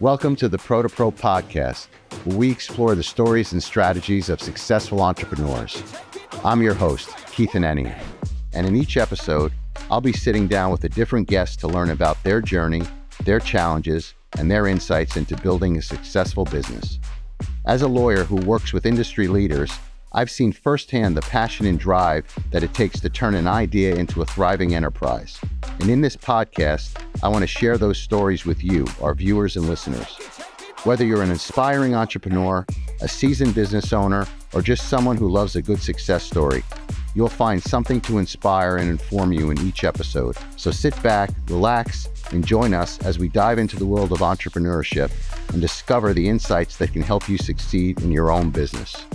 Welcome to the Pro-2-Pro podcast, where we explore the stories and strategies of successful entrepreneurs. I'm your host, Keith Hanenian, and in each episode, I'll be sitting down with a different guest to learn about their journey, their challenges, and their insights into building a successful business. As a lawyer who works with industry leaders, I've seen firsthand the passion and drive that it takes to turn an idea into a thriving enterprise. And in this podcast, I want to share those stories with you, our viewers and listeners. Whether you're an inspiring entrepreneur, a seasoned business owner, or just someone who loves a good success story, you'll find something to inspire and inform you in each episode. So sit back, relax, and join us as we dive into the world of entrepreneurship and discover the insights that can help you succeed in your own business.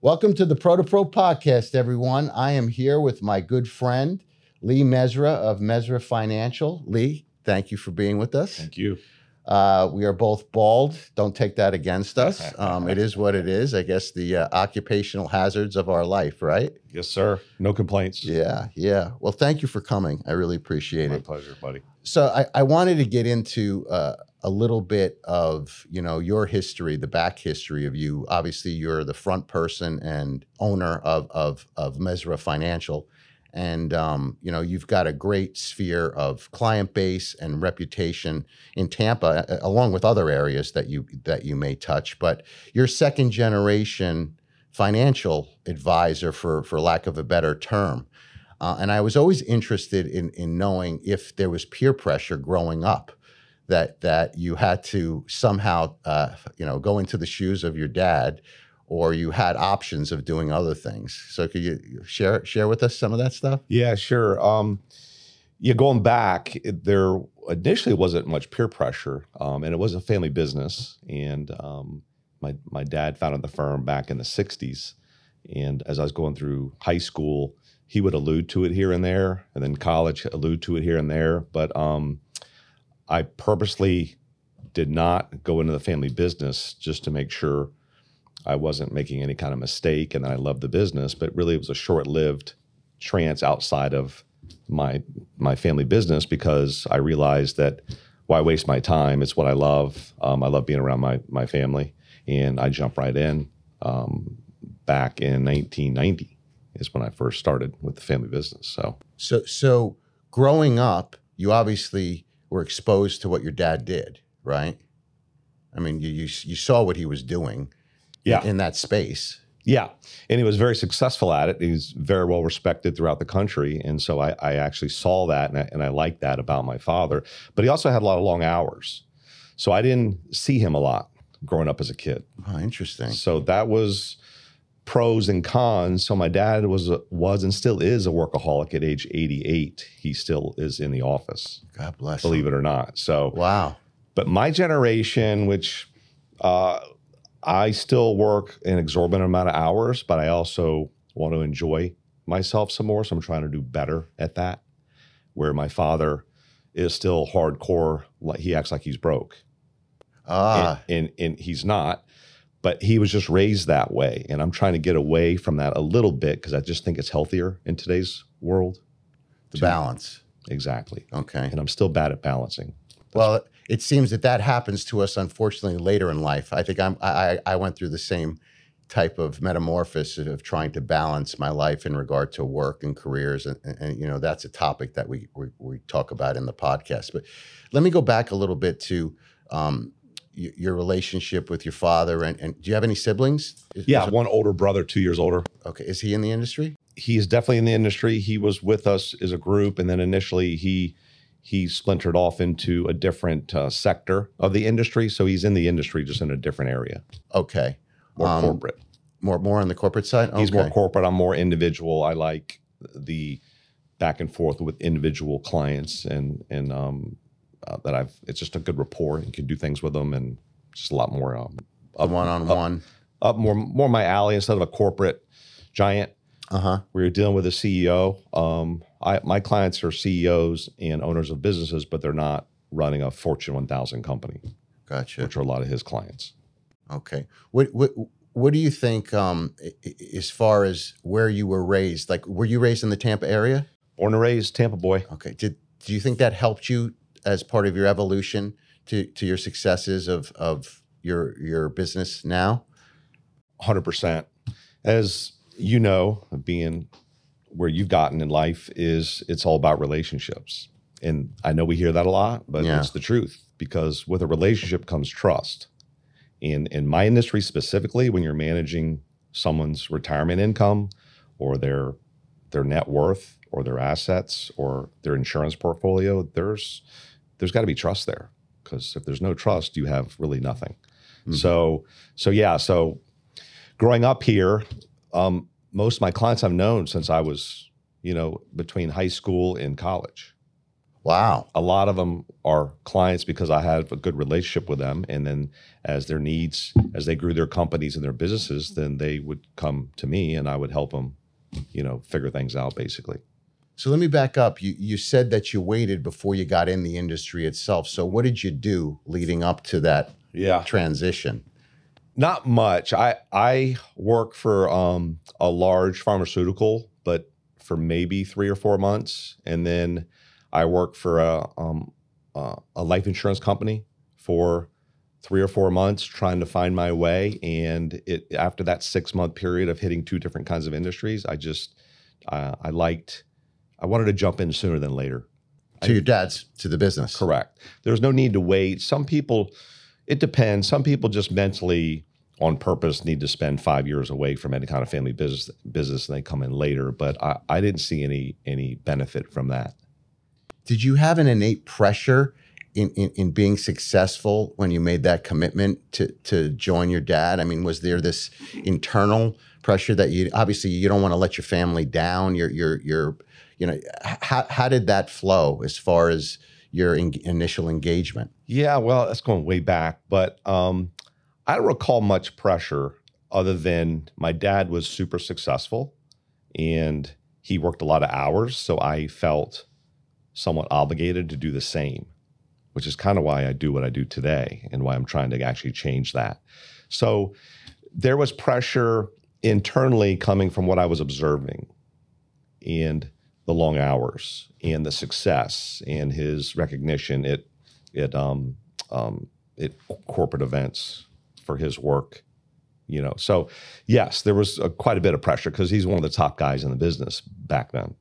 Welcome to the Pro-2-Pro podcast, everyone. I am here with my good friend, Lee Mezrah of Mezrah Financial. Lee, thank you for being with us. Thank you. We are both bald. Don't take that against us. It is what it is. I guess the occupational hazards of our life, right? Yes, sir. No complaints. Yeah. Well, thank you for coming. I really appreciate it. My pleasure, buddy. So I wanted to get into a little bit of, your history, the back history of you. Obviously, you're the front person and owner of Mezrah Financial. And, you've got a great sphere of client base and reputation in Tampa, along with other areas that you may touch. But you're second generation financial advisor, for lack of a better term. And I was always interested in knowing if there was peer pressure growing up that you had to somehow, go into the shoes of your dad, or you had options of doing other things. So could you share with us some of that stuff? Yeah, sure. Going back, there initially wasn't much peer pressure, and it was a family business. And my dad founded the firm back in the 60s. And as I was going through high school, he would allude to it here and there, and then college allude to it here and there. But I purposely did not go into the family business just to make sure I wasn't making any kind of mistake and that I loved the business. But really, it was a short-lived trance outside of my family business, because I realized that why waste my time? It's what I love. I love being around my family, and I jumped right in. Back in 1990 is when I first started with the family business. So growing up, you obviously were exposed to what your dad did, right? I mean, you saw what he was doing in that space. Yeah, and he was very successful at it. He was very well respected throughout the country. And so I actually saw that, and I liked that about my father. But he also had a lot of long hours. So I didn't see him a lot growing up as a kid. Oh, interesting. So that was pros and cons. So my dad was and still is a workaholic at age 88. He still is in the office. God bless believe him. it or not. So wow. But my generation, which I still work an exorbitant amount of hours, but I also want to enjoy myself some more. So I'm trying to do better at that. Where my father is still hardcore, he acts like he's broke. And he's not. But he was just raised that way. And I'm trying to get away from that a little bit, because I just think it's healthier in today's world. The balance. Exactly. Okay. And I'm still bad at balancing. Well, it seems that happens to us, unfortunately, later in life. I think I went through the same type of metamorphosis of trying to balance my life in regard to work and careers. And that's a topic that we talk about in the podcast. But let me go back a little bit to your relationship with your father. And do you have any siblings? One older brother, 2 years older. Okay. Is he in the industry? He's definitely in the industry. He was with us as a group. And then initially he splintered off into a different sector of the industry. So he's in the industry, just in a different area. Okay. More corporate. More on the corporate side? Okay. He's more corporate. I'm more individual. I like the back and forth with individual clients, and it's just a good rapport. You can do things with them, and just a lot more one-on-one. Up more my alley instead of a corporate giant. Where you're dealing with a CEO. My clients are CEOs and owners of businesses, but they're not running a Fortune 1000 company. Gotcha. Which are a lot of his clients. Okay. What do you think as far as where you were raised? Like, were you raised in the Tampa area? Born and raised Tampa boy. Okay. Do you think that helped you as part of your evolution to your successes of your business now? 100%. As you know, being where you've gotten in life it's all about relationships. And I know we hear that a lot, but it's the truth, because with a relationship comes trust. In my industry specifically, when you're managing someone's retirement income or their net worth or their assets or their insurance portfolio, there's got to be trust there, because if there's no trust, you have really nothing. So growing up here, most of my clients I've known since I was, between high school and college. Wow. A lot of them are clients because I had a good relationship with them. And then as their needs, as they grew their companies and their businesses, then they would come to me and I would help them, figure things out basically. So let me back up. You said that you waited before you got in the industry itself. So what did you do leading up to that transition? Not much. I work for a large pharmaceutical, but for maybe 3 or 4 months. And then I worked for a life insurance company for 3 or 4 months trying to find my way. And after that 6-month period of hitting 2 different kinds of industries, I wanted to jump in sooner than later. To the business. Correct. There's no need to wait. Some people, it depends. Some people just mentally on purpose need to spend 5 years away from any kind of family business and they come in later. But I didn't see any benefit from that. Did you have an innate pressure in being successful when you made that commitment to join your dad? I mean, was there this internal pressure that obviously you don't want to let your family down? How did that flow as far as your initial engagement? Yeah, well, that's going way back, but I don't recall much pressure other than my dad was super successful and he worked a lot of hours. So I felt somewhat obligated to do the same, which is kind of why I do what I do today and why I'm trying to actually change that. So there was pressure internally coming from what I was observing and the long hours and the success and his recognition at corporate events for his work, So yes, there was quite a bit of pressure because he's one of the top guys in the business back then.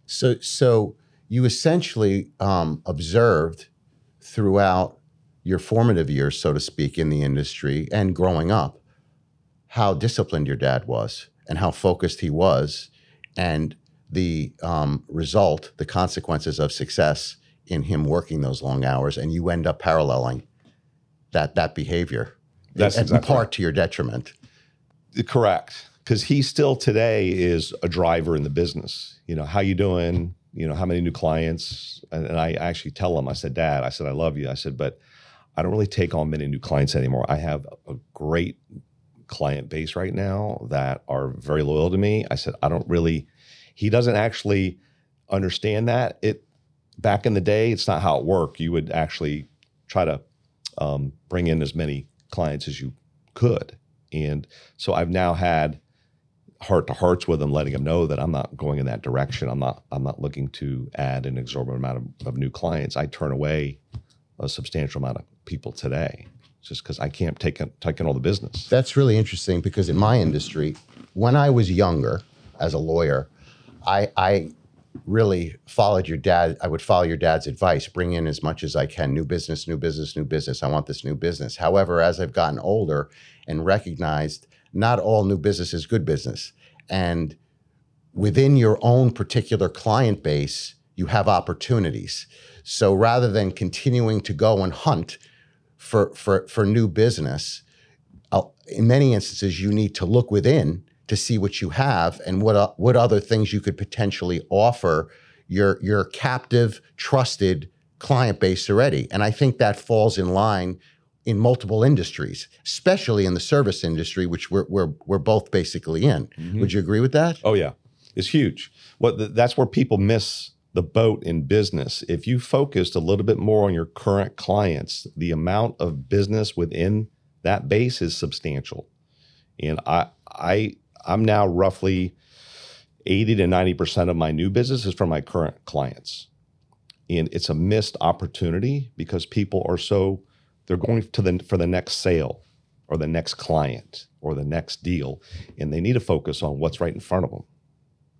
So you essentially observed throughout your formative years, so to speak, in the industry and growing up, how disciplined your dad was and how focused he was, and the result, the consequences of success in him working those long hours, and you end up paralleling that behavior. That's in exactly part right. To your detriment. Correct, because he still today is a driver in the business. How you doing? How many new clients? And I actually tell him, I said, Dad, I said, I love you. I said, but I don't really take on many new clients anymore. I have a great client base right now that are very loyal to me. I said, he doesn't actually understand that. Back in the day, it's not how it worked. You would actually try to bring in as many clients as you could. And so I've now had heart-to-hearts with him, letting him know that I'm not going in that direction. I'm not looking to add an exorbitant amount of new clients. I turn away a substantial amount of people today just because I can't take in all the business. That's really interesting because in my industry, when I was younger as a lawyer, I really followed your dad. I would follow your dad's advice, bring in as much as I can, new business, new business, new business. I want this new business. However, as I've gotten older and recognized not all new business is good business. And within your own particular client base, you have opportunities. So rather than continuing to go and hunt for new business, in many instances, you need to look within to see what you have and what other things you could potentially offer your captive, trusted client base already. And I think that falls in line in multiple industries, especially in the service industry, which we're both basically in. Mm-hmm. Would you agree with that? Oh yeah, it's huge. That's where people miss the boat in business. If you focused a little bit more on your current clients, the amount of business within that base is substantial. And I'm now roughly 80 to 90% of my new business is from my current clients. And it's a missed opportunity because people are they're going for the next sale or the next client or the next deal, and they need to focus on what's right in front of them.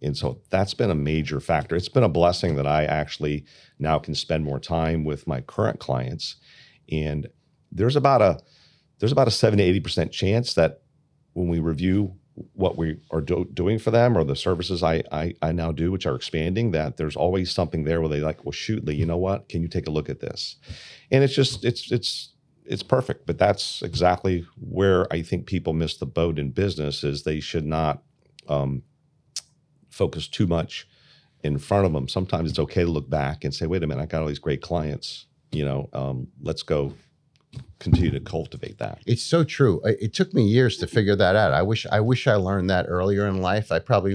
And so that's been a major factor. It's been a blessing that I actually now can spend more time with my current clients. And there's about a 70 to 80% chance that when we review what we are doing for them or the services I now do, which are expanding, that there's always something there where they like, well, shoot, Lee, you know what? Can you take a look at this? And it's just, it's perfect. But that's exactly where I think people miss the boat in business, is they should not focus too much in front of them. Sometimes it's okay to look back and say, wait a minute, I got all these great clients, let's go continue to cultivate that. It's so true. It took me years to figure that out. I wish I learned that earlier in life.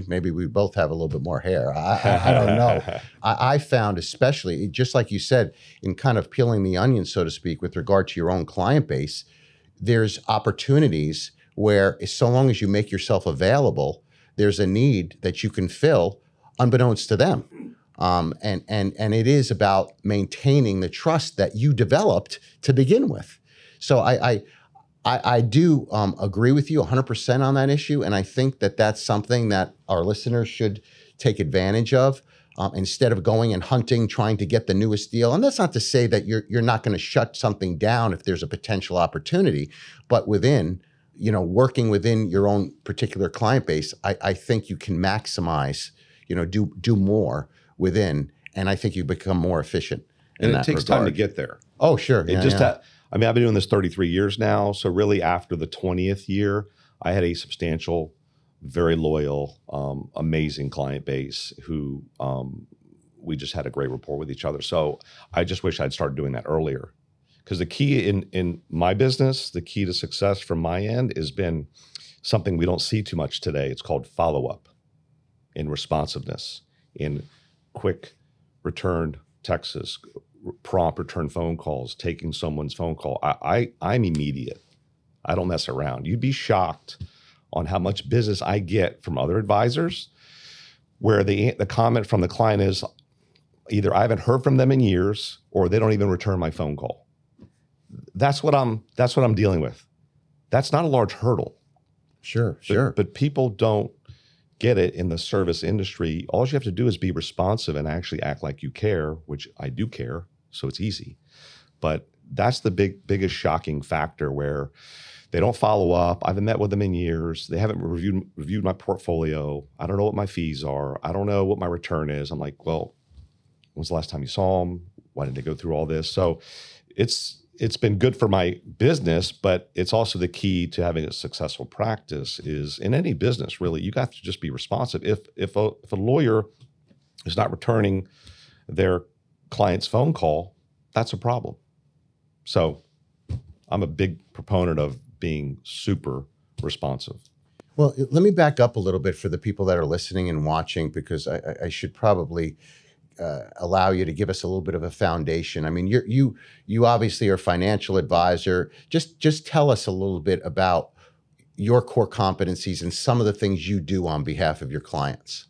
Maybe we both have a little bit more hair. I don't know. I found, especially, just like you said, in kind of peeling the onion, so to speak, with regard to your own client base, there's opportunities where, so long as you make yourself available, there's a need that you can fill unbeknownst to them. And it is about maintaining the trust that you developed to begin with. So I do agree with you 100% on that issue. And I think that that's something that our listeners should take advantage of, instead of going and hunting, trying to get the newest deal. And that's not to say that you're not going to shut something down if there's a potential opportunity, but working within your own particular client base, I think you can maximize, do more within, and I think you become more efficient. And it takes time to get there. Oh, sure. I've been doing this 33 years now. So really after the 20th year, I had a substantial, very loyal, amazing client base who we just had a great rapport with each other. So I just wish I'd started doing that earlier. Because the key in my business, the key to success from my end has been something we don't see too much today. It's called follow-up and responsiveness, in quick return texts, prompt return phone calls, taking someone's phone call. I'm immediate. I don't mess around. You'd be shocked on how much business I get from other advisors where the comment from the client is either I haven't heard from them in years or they don't even return my phone call. That's what I'm dealing with. That's not a large hurdle. Sure. But people don't get it in the service industry. All you have to do is be responsive and actually act like you care, which I do care, so it's easy. But that's the biggest shocking factor, where they don't follow up. I haven't met with them in years. They haven't reviewed my portfolio. I don't know what my fees are. I don't know what my return is. I'm like, well, when's the last time you saw them? Why did they go through all this? So it's been good for my business, but it's also the key to having a successful practice is in any business, really. You got to just be responsive. If a lawyer is not returning their client's phone call, that's a problem. So I'm a big proponent of being super responsive. Well, let me back up a little bit for the people that are listening and watching, because I should probably allow you to give us a little bit of a foundation. I mean, you obviously are a financial advisor. Just tell us a little bit about your core competencies and some of the things you do on behalf of your clients.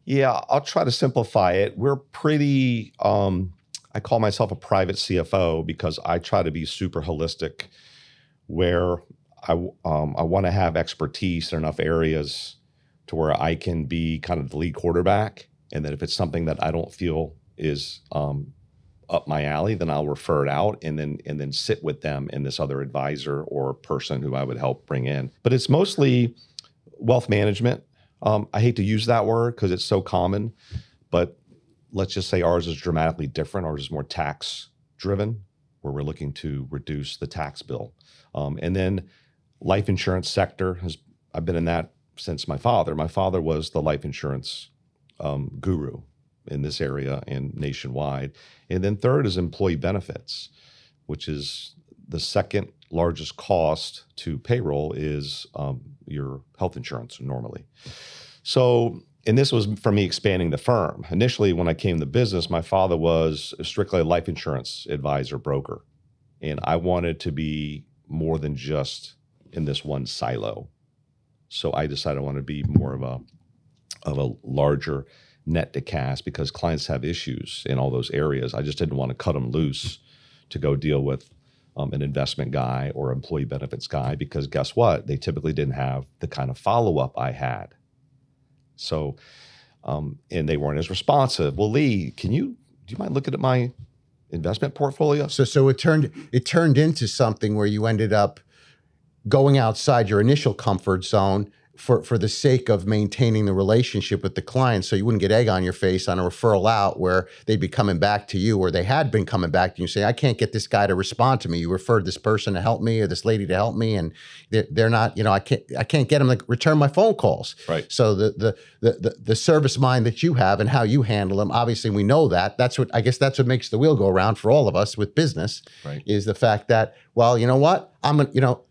Yeah, I'll try to simplify it. We're pretty, I call myself a private CFO because I try to be super holistic, where I want to have expertise in enough areas to where I can be kind of the lead quarterback. And then if it's something that I don't feel is up my alley, then I'll refer it out and then sit with them and this other advisor or person who I would help bring in. But it's mostly wealth management. I hate to use that word because it's so common, but let's just say ours is dramatically different. Ours is more tax driven, where we're looking to reduce the tax bill. And then life insurance sector, I've been in that since my father. My father was the life insurance guru in this area and nationwide. And then third is employee benefits, which is the second largest cost to payroll is your health insurance normally. So, and this was for me expanding the firm. Initially, when I came to business, my father was strictly a life insurance advisor broker. And I wanted to be more than just in this one silo. So I decided I want to be more of a larger net to cash because clients have issues in all those areas. I just didn't want to cut them loose to go deal with an investment guy or employee benefits guy, because guess what? They typically didn't have the kind of follow-up I had. So, and they weren't as responsive. Well, Lee, do you mind looking at my investment portfolio? So it turned into something where you ended up going outside your initial comfort zone for the sake of maintaining the relationship with the client, so you wouldn't get egg on your face on a referral out where they'd be coming back to you, or they had been coming back to you saying, I can't get this guy to respond to me. You referred this person to help me or this lady to help me, and they're not, I can't get them to return my phone calls. Right. So the service mind that you have and how you handle them, obviously we know that. That's what makes the wheel go around for all of us with business, right, is the fact that, well, you know what?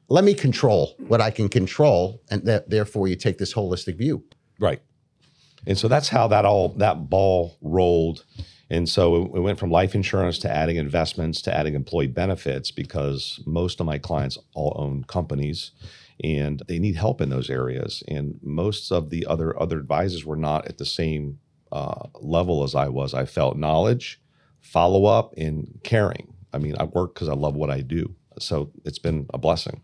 Let me control what I can control, and therefore you take this holistic view. Right. And so that's how that ball rolled. And so it went from life insurance to adding investments to adding employee benefits, because most of my clients all own companies and they need help in those areas. And most of the other advisors were not at the same level as I was. I felt knowledge, follow-up, and caring. I mean, I work because I love what I do. So it's been a blessing.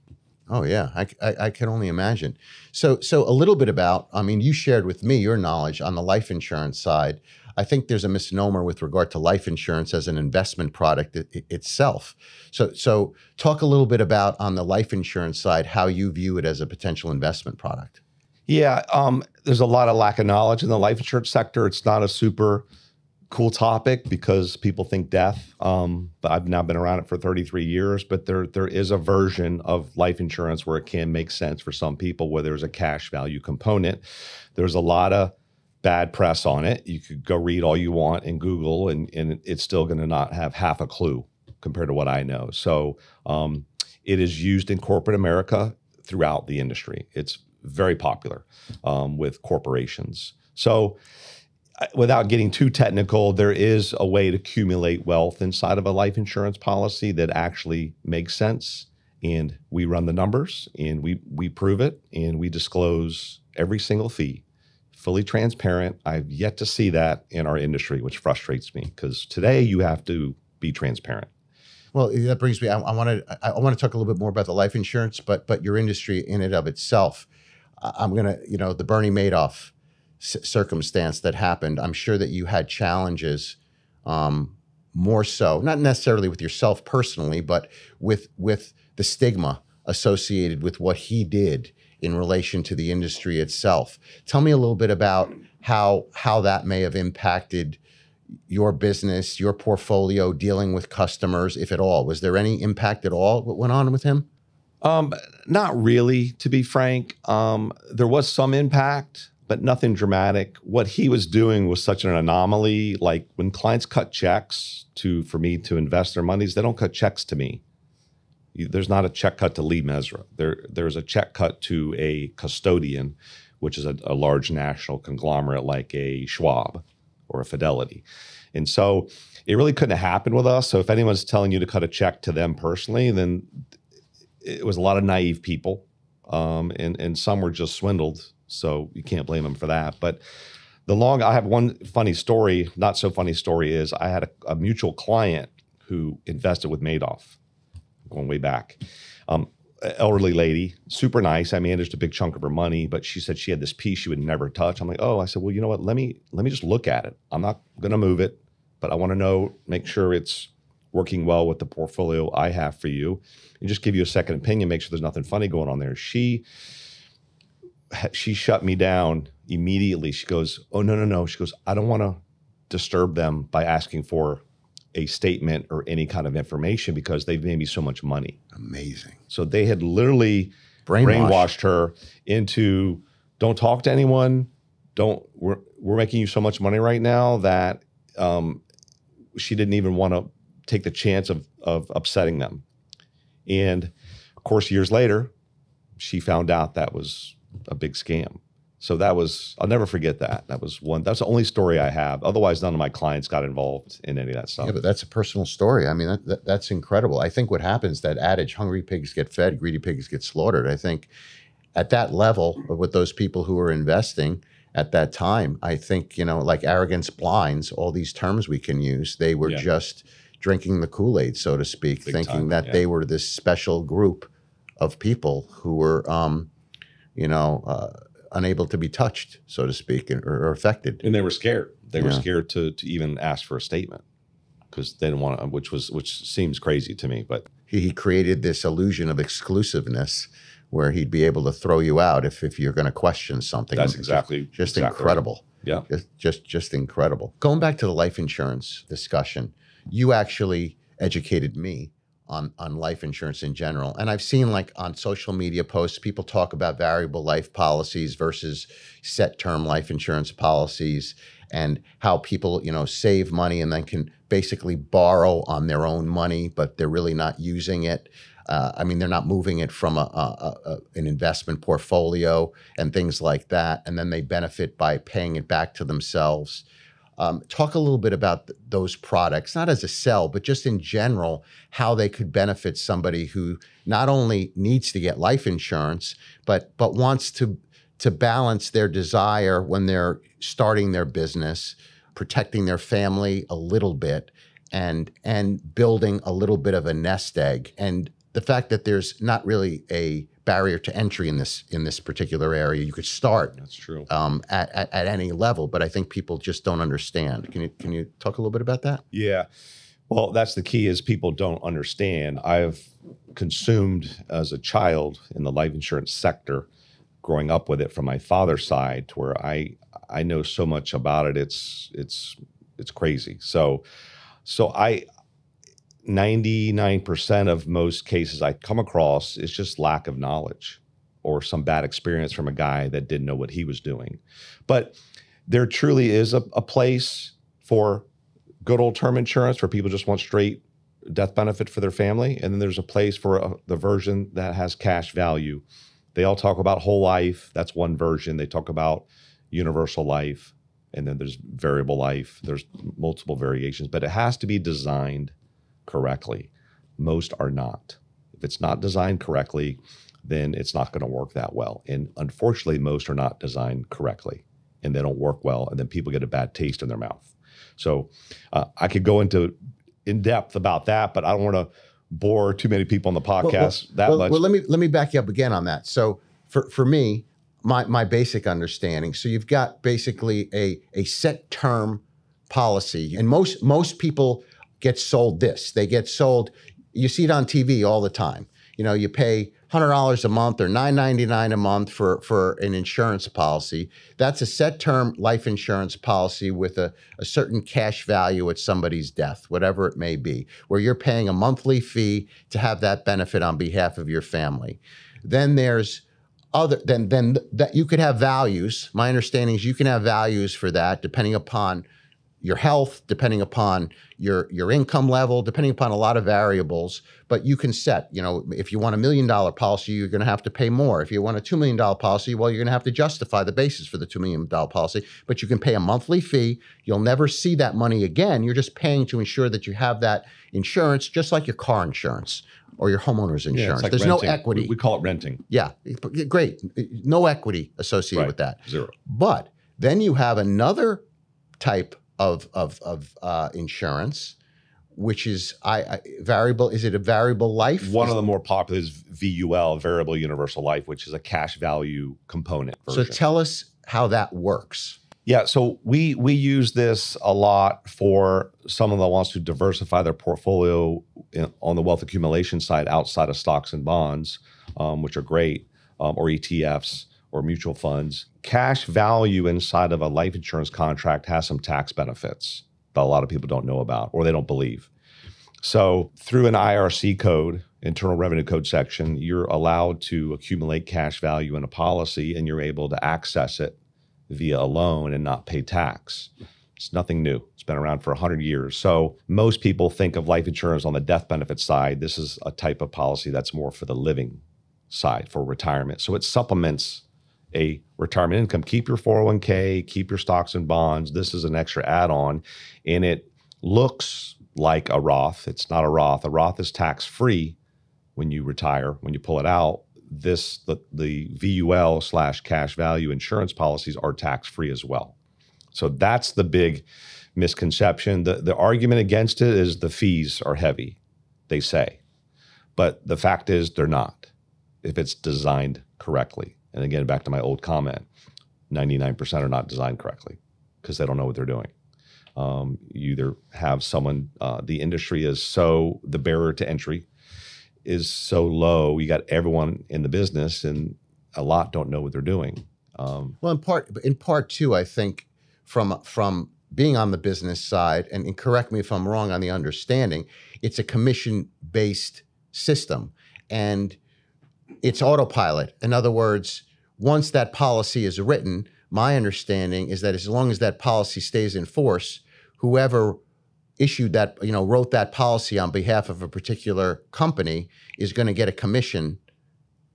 Oh yeah, I can only imagine. So a little bit about, you shared with me your knowledge on the life insurance side. I think there's a misnomer with regard to life insurance as an investment product itself. So talk a little bit about, on the life insurance side, how you view it as a potential investment product. Yeah, there's a lot of lack of knowledge in the life insurance sector. It's not a super cool topic because people think death. But I've now been around it for 33 years, but there is a version of life insurance where it can make sense for some people, where there's a cash value component. There's a lot of bad press on it. You could go read all you want in Google, and it's still going to not have half a clue compared to what I know. So it is used in corporate America throughout the industry. It's very popular with corporations. So without getting too technical, there is a way to accumulate wealth inside of a life insurance policy that actually makes sense. And we run the numbers, and we prove it, and we disclose every single fee, fully transparent. I've yet to see that in our industry, which frustrates me, because today you have to be transparent. Well, that brings me, I want to talk a little bit more about the life insurance, but your industry in and of itself. I'm going to, the Bernie Madoff circumstance that happened, I'm sure that you had challenges, more so, not necessarily with yourself personally, but with the stigma associated with what he did in relation to the industry itself. Tell me a little bit about how that may have impacted your business, your portfolio, dealing with customers, if at all. Was there any impact at all what went on with him? Not really, to be frank. There was some impact, but nothing dramatic. What he was doing was such an anomaly. Like when clients cut checks for me to invest their monies, they don't cut checks to me. There's not a check cut to Lee Mezrah. There's a check cut to a custodian, which is a large national conglomerate like a Schwab or a Fidelity. And so it really couldn't have happened with us. So if anyone's telling you to cut a check to them personally, then it was a lot of naive people, and some were just swindled. So you can't blame them for that. But I have one funny story, not so funny story, is I had a mutual client who invested with Madoff, going way back. Elderly lady, super nice. I managed a big chunk of her money, but she said she had this piece she would never touch. I'm like, oh, I said, well, you know what? Let me just look at it. I'm not going to move it, but I want to make sure it's working well with the portfolio I have for you, and just give you a second opinion, make sure there's nothing funny going on there. She shut me down immediately. She goes, oh, no. She goes, I don't want to disturb them by asking for a statement or any kind of information because they've made me so much money. Amazing. So they had literally brainwashed her into, don't talk to anyone. We're making you so much money right now that she didn't even want to take the chance of upsetting them. And of course, years later, she found out that was a big scam. So I'll never forget that. That's the only story I have. Otherwise, none of my clients got involved in any of that stuff. Yeah, but that's a personal story. I mean, that's incredible. I think what happens, that adage, hungry pigs get fed, greedy pigs get slaughtered. I think at that level with those people who are investing, at that time. I think, like arrogance blinds, all these terms we can use, they were just drinking the Kool-Aid, so to speak, Big thinking time, that they were this special group of people who were, unable to be touched, so to speak, or affected. And they were scared. They were scared to even ask for a statement because they didn't want to, which seems crazy to me. But he created this illusion of exclusiveness where he'd be able to throw you out if you're going to question something. That's exactly incredible. Right. Yeah, just incredible. Going back to the life insurance discussion, you actually educated me on life insurance in general. And I've seen, like, on social media posts, people talk about variable life policies versus set term life insurance policies, and how people, save money and then can basically borrow on their own money, but they're really not using it. They're not moving it from an investment portfolio and things like that. And then they benefit by paying it back to themselves. Talk a little bit about those products, not as a sell, but just in general, how they could benefit somebody who not only needs to get life insurance, but wants to balance their desire when they're starting their business, protecting their family a little bit, and building a little bit of a nest egg. And the fact that there's not really a barrier to entry in this particular area. You could start. That's true. At any level, but I think people just don't understand. Can you talk a little bit about that? Yeah. Well, that's the key, is people don't understand. I've consumed as a child in the life insurance sector, growing up with it from my father's side, to where I know so much about it. It's crazy. So 99% of most cases I come across is just lack of knowledge or some bad experience from a guy that didn't know what he was doing. But there truly is a place for good old term insurance where people just want straight death benefit for their family. And then there's a place for the version that has cash value. They all talk about whole life. That's one version. They talk about universal life. And then there's variable life. There's multiple variations, but it has to be designed correctly. Most are not. If it's not designed correctly, then it's not going to work that well. And unfortunately, most are not designed correctly, and they don't work well. And then people get a bad taste in their mouth. So I could go into in depth about that, but I don't want to bore too many people on the podcast much. Well, let me back you up again on that. So for me, my basic understanding. So you've got basically a set term policy, and most people get sold this. They get sold, you see it on TV all the time. You pay $100 a month or $9.99 a month for an insurance policy. That's a set term life insurance policy with a certain cash value at somebody's death, whatever it may be, where you're paying a monthly fee to have that benefit on behalf of your family. Then there's then that you could have values. My understanding is you can have values for that depending upon your health, depending upon your income level, depending upon a lot of variables. But you can set, if you want $1 million policy, you're going to have to pay more. If you want a $2 million policy, well, you're going to have to justify the basis for the $2 million policy. But you can pay a monthly fee. You'll never see that money again. You're just paying to ensure that you have that insurance, just like your car insurance or your homeowner's insurance. Like There's renting. no equity. We call it renting. Yeah, great. No equity associated with that. Zero. But then you have another type of insurance, which is variable. Is it a variable life? One of the more popular is VUL, variable universal life, which is a cash value component version. So tell us how that works. Yeah, so we use this a lot for someone that wants to diversify their portfolio on the wealth accumulation side outside of stocks and bonds, which are great, or ETFs or mutual funds. Cash value inside of a life insurance contract has some tax benefits that a lot of people don't know about or they don't believe. So through an IRC code, Internal Revenue Code section, you're allowed to accumulate cash value in a policy, and you're able to access it via a loan and not pay tax. It's nothing new. It's been around for 100 years. So most people think of life insurance on the death benefit side. This is a type of policy that's more for the living side, for retirement. So it supplements a retirement income. Keep your 401k, keep your stocks and bonds. This is an extra add-on, and it looks like a Roth. It's not a Roth. A Roth is tax-free when you retire. When you pull it out, the VUL / cash value insurance policies are tax-free as well. So that's the big misconception. The argument against it is the fees are heavy, they say. But the fact is they're not, if it's designed correctly. And again, back to my old comment, 99% are not designed correctly because they don't know what they're doing. You either have someone, the industry is so, the barrier to entry is so low, you got everyone in the business and a lot don't know what they're doing. Well, in part too, I think from being on the business side, and correct me if I'm wrong on the understanding, it's a commission-based system and it's autopilot. In other words, once that policy is written, my understanding is that as long as that policy stays in force, whoever issued that, wrote that policy on behalf of a particular company is going to get a commission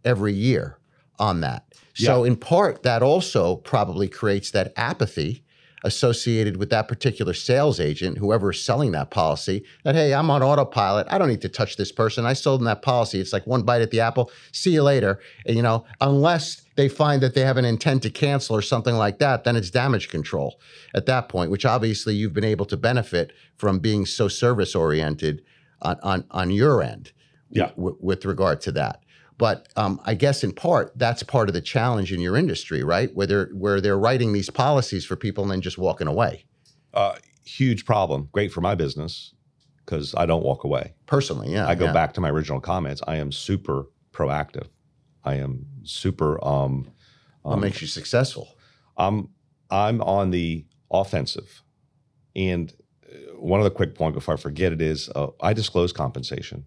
every year on that. Yeah. So in part, that also probably creates that apathy associated with that particular sales agent, whoever is selling that policy, that, hey, I'm on autopilot. I don't need to touch this person. I sold them that policy. It's like one bite at the apple. See you later. And, unless they find that they have an intent to cancel or something like that, then it's damage control at that point, which obviously you've been able to benefit from being so service oriented on your end. Yeah. With regard to that. But I guess in part, that's part of the challenge in your industry, right? Where they're writing these policies for people and then just walking away. Huge problem. Great for my business because I don't walk away. Personally, yeah. I go back to my original comments. I am super proactive. I am super. What makes you successful? I'm on the offensive. And one other quick point before I forget it is I disclose compensation.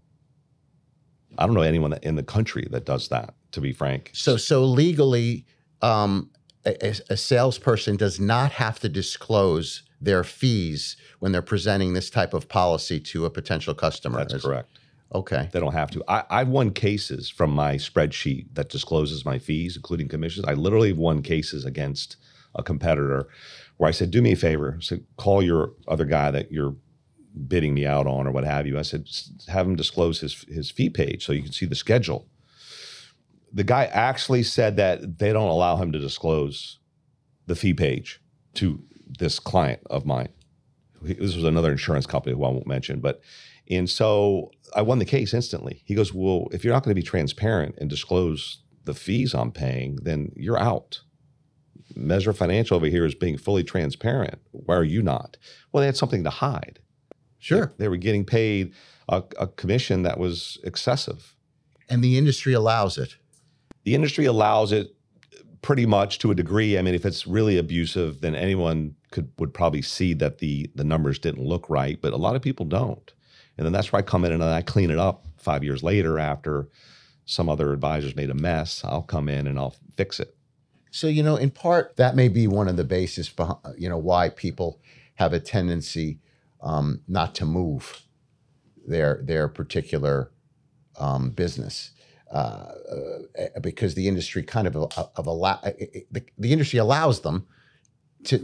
I don't know anyone in the country that does that, to be frank. So legally, a salesperson does not have to disclose their fees when they're presenting this type of policy to a potential customer. That's correct. Okay. They don't have to. I've won cases from my spreadsheet that discloses my fees, including commissions. I literally have won cases against a competitor where I said, do me a favor. I said, call your other guy that you're bidding me out on or what have you. I said, have him disclose his fee page so you can see the schedule. The guy actually said that they don't allow him to disclose the fee page to this client of mine. This was another insurance company who I won't mention, and so I won the case instantly. He goes, well, if you're not going to be transparent and disclose the fees I'm paying, then you're out. Mezrah Financial over here is being fully transparent. Why are you not? Well, they had something to hide. Sure. They were getting paid a commission that was excessive. And the industry allows it. The industry allows it pretty much to a degree. I mean, if it's really abusive, then anyone would probably see that the numbers didn't look right, but a lot of people don't. And then that's where I come in and I clean it up 5 years later after some other advisors made a mess. I'll come in and I'll fix it. So, in part, that may be one of the bases for, why people have a tendency not to move their particular business because the industry kind of the industry allows them to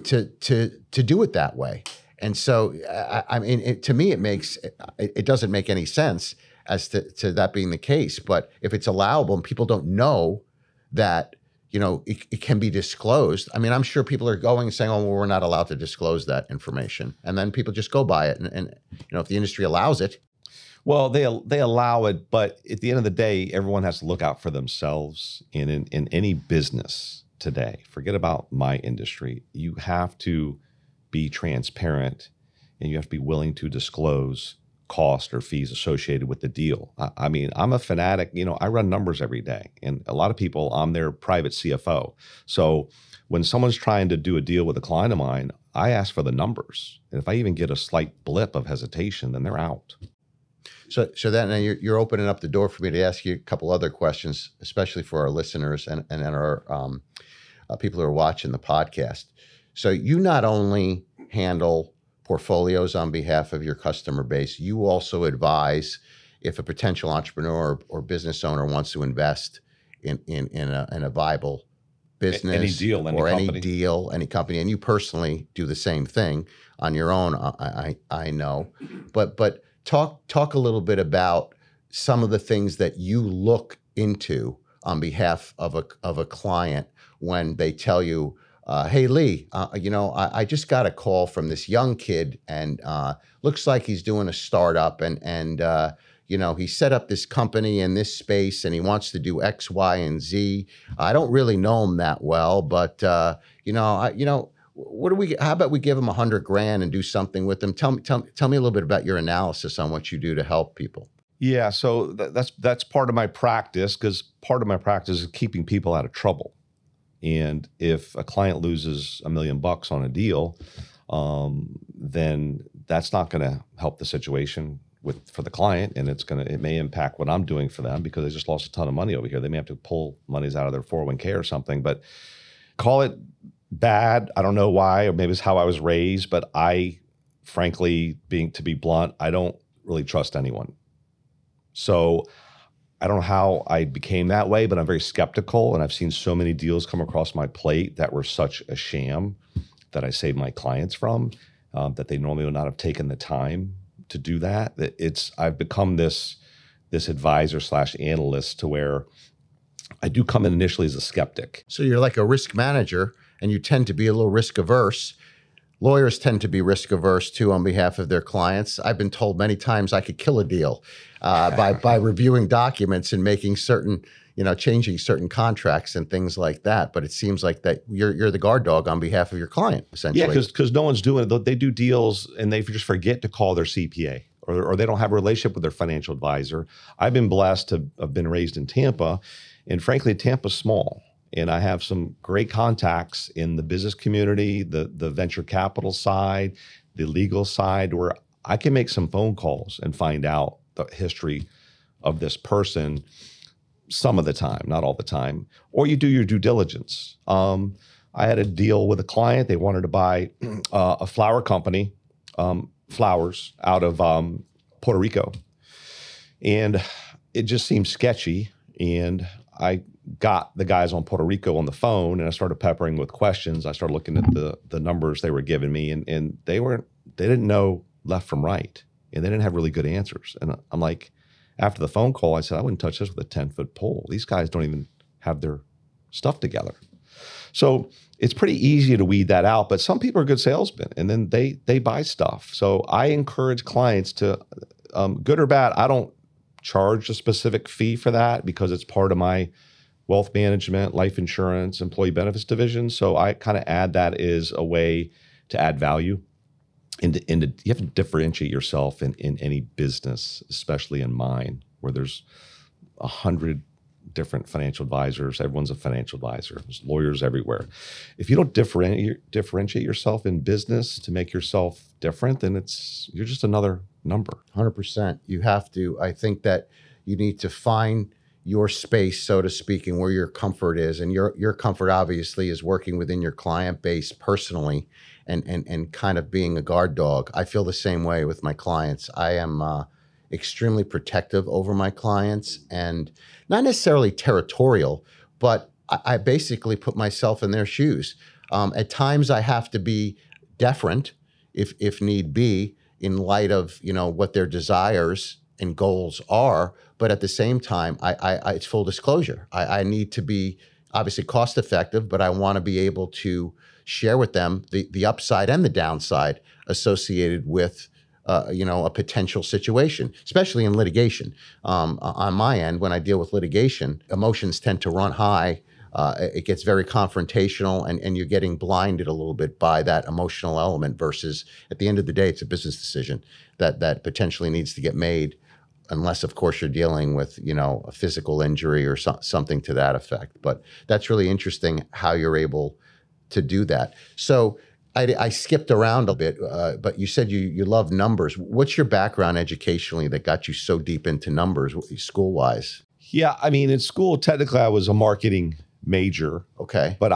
do it that way. And so, I mean, to me, it doesn't make any sense as to that being the case. But if it's allowable and people don't know that, it can be disclosed. I mean, I'm sure people are going and saying, oh, well, we're not allowed to disclose that information. And then people just go by it. And if the industry allows it. Well, they allow it. But at the end of the day, everyone has to look out for themselves. And in any business today, forget about my industry, you have to be transparent and you have to be willing to disclose cost or fees associated with the deal. I mean, I'm a fanatic, I run numbers every day and a lot of people, I'm their private CFO. So when someone's trying to do a deal with a client of mine, I ask for the numbers. And if I even get a slight blip of hesitation, then they're out. So that now you're opening up the door for me to ask you a couple other questions, especially for our listeners and our people who are watching the podcast. So you not only handle portfolios on behalf of your customer base, you also advise if a potential entrepreneur or business owner wants to invest in a viable business, any deal, any company, and you personally do the same thing on your own. I know, but talk a little bit about some of the things that you look into on behalf of a client when they tell you, hey, Lee, I just got a call from this young kid, and looks like he's doing a startup, and he set up this company in this space, and he wants to do X, Y, and Z. I don't really know him that well, but how about we give him $100,000 and do something with him? Tell me a little bit about your analysis on what you do to help people. Yeah, so that's part of my practice, because part of my practice is keeping people out of trouble. And if a client loses $1 million on a deal, then that's not going to help the situation for the client, and it may impact what I'm doing for them, because they just lost a ton of money over here. They may have to pull monies out of their 401k or something. But call it bad, I don't know why, or maybe it's how I was raised. But I, frankly, to be blunt, I don't really trust anyone. So I don't know how I became that way, but I'm very skeptical, and I've seen so many deals come across my plate that were such a sham that I saved my clients from, that they normally would not have taken the time to do that. I've become this advisor / analyst, to where I do come in initially as a skeptic. So you're like a risk manager, and you tend to be a little risk averse. Lawyers tend to be risk averse too on behalf of their clients. I've been told many times I could kill a deal by reviewing documents and making certain, changing certain contracts and things like that. But it seems like that you're the guard dog on behalf of your client, essentially. Yeah, because no one's doing it. They do deals and they just forget to call their CPA, or they don't have a relationship with their financial advisor. I've been blessed to have been raised in Tampa, and frankly, Tampa's small. And I have some great contacts in the business community, the venture capital side, the legal side, where I can make some phone calls and find out the history of this person some of the time, not all the time. Or you do your due diligence. I had a deal with a client. They wanted to buy a flower company, flowers, out of Puerto Rico. And it just seemed sketchy. And I got the guys on Puerto Rico on the phone, and I started peppering with questions. I started looking at the numbers they were giving me, and they didn't know left from right, and they didn't have really good answers. And I'm like, after the phone call, I said, I wouldn't touch this with a 10-foot pole. These guys don't even have their stuff together. So it's pretty easy to weed that out, but some people are good salesmen, and then they buy stuff. So I encourage clients to, good or bad, I don't charge a specific fee for that, because it's part of my wealth management, life insurance, employee benefits division. So I kind of add that as a way to add value. You have to differentiate yourself in any business, especially in mine, where there's 100 different financial advisors. Everyone's a financial advisor. There's lawyers everywhere. If you don't differentiate yourself in business to make yourself different, then you're just another number. 100%. You have to. I think that you need to find your space, so to speak, and where your comfort is. And your comfort obviously is working within your client base personally, and kind of being a guard dog. I feel the same way with my clients. I am extremely protective over my clients, and not necessarily territorial, but I basically put myself in their shoes. At times I have to be deferent if need be, in light of what their desires and goals are. But at the same time, it's full disclosure. I need to be obviously cost effective, but I want to be able to share with them the upside and the downside associated with a potential situation, especially in litigation. On my end, when I deal with litigation, emotions tend to run high. It gets very confrontational, and you're getting blinded a little bit by that emotional element, versus at the end of the day, it's a business decision that potentially needs to get made, unless, of course, you're dealing with, a physical injury or something to that effect. But that's really interesting how you're able to do that. So I skipped around a bit, but you said you love numbers. What's your background educationally that got you so deep into numbers, school-wise? Yeah, I mean, in school, technically, I was a marketing major. Okay. But